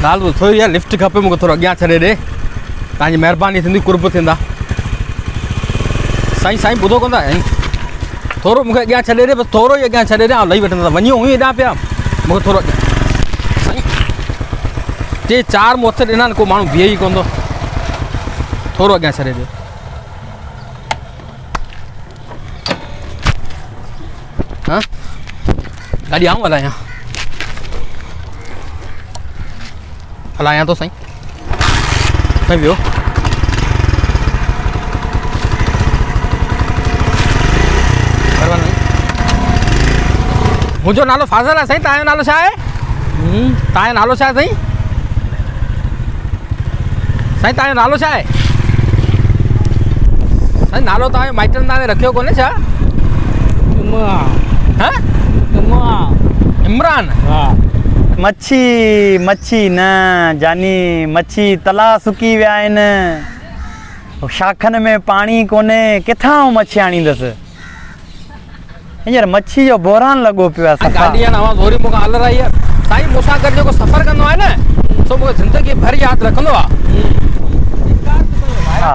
ॻाल्हि ॿुधो यार, लिफ्ट खपे मूंखे, थोरो अॻियां छॾे ॾे, तव्हांजी महिरबानी थींदी, कुर्ब थींदा। साईं साईं ॿुधो कोन था साईं, थोरो मूंखे अॻियां छॾे ॾे, बसि थोरो ई अॻियां छॾे ॾे, लही वठंदा, वञो हुई हेॾां पिया, मूंखे थोरो अॻियां साईं, 3-4 मूं हथ ॾिना, को माण्हू बीहे ई कोन थो, थोरो अॻियां छॾे ॾे। हाँ गाड़ी आऊं हलायां, हलायां तो साईं, साईं वियो। मुंहिंजो नालो फाज़ल आहे साईं, तव्हांजो नालो छा आहे? तव्हांजो नालो छा आहे साईं? साईं तव्हांजो नालो छा आहे? साईं नालो तव्हांजो माइटनि तव्हांखे रखियो कोन्हे छा? इमरान। हाँ मच्छी मच्छी न जानी, मच्छी तला सुकी विया आहिनि, शाखनि में पाणी कोन्हे, किथां मच्छी आणींदसि? हींअर मच्छी जो बहिरान लॻो पियो आहे। गाॾी आहे न आवाज़ वरी मूंखां हल रही आहे साईं, मूंसां गॾु जेको सफ़र कंदो आहे न, सो मूंखे ज़िंदगी भर यादि रखंदो आहे। हा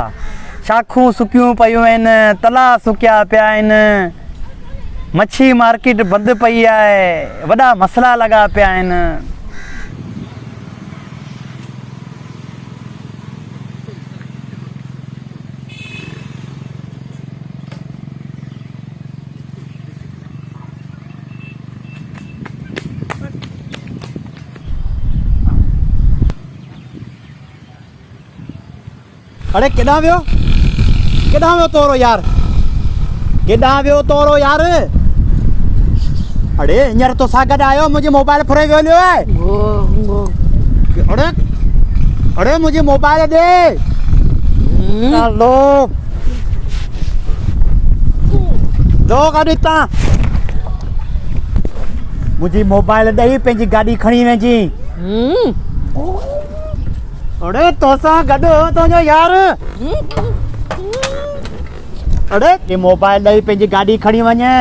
शाखूं सुकियूं पियूं आहिनि, तला सुकिया पिया आहिनि, मच्छी मार्केट बंदि पई आहे, वॾा मसला लॻा पिया आहिनि। अरे केॾां वियो तोरो यार, केॾां वियो तोरो यार? अरे हींअर तोसां गॾु आयो, मुंहिंजी मोबाइल फुरे वियो आहे। अरे मुंहिंजी मोबाइल ॾे। हलो दो गाॾी हितां, मुंहिंजी मोबाइल ॾेई पंहिंजी गाॾी खणी वञी। अरे तोसां गॾु तुंहिंजो यार, अरे ये मोबाइल ॾेई पंहिंजी गाॾी खणी वञे।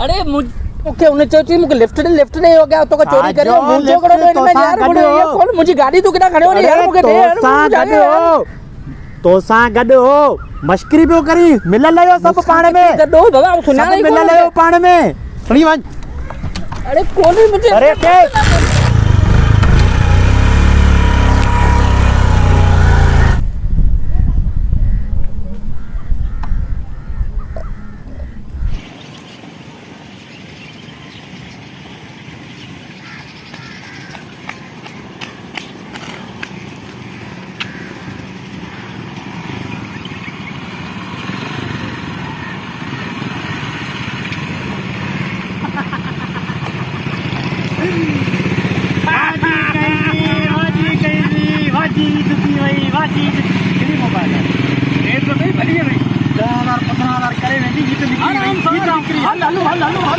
अरे मूंखे हुन चयो चई मूंखे लिफ्ट ॾे हो गया, तोखे चोरी करे मुंहिंजो कहिड़ो ॾे यार, मुंहिंजी गाॾी तूं किथां खणियो यार? मूंखे ॾे यार, तोसां गॾु हो, मश्करी पियो करी, मिलल आहियो सभु पाण में, गॾु बाबा सुञाणे मिलल आहियो पाण में, खणी वञ। अरे कोन्हे मुंहिंजे, अरे हल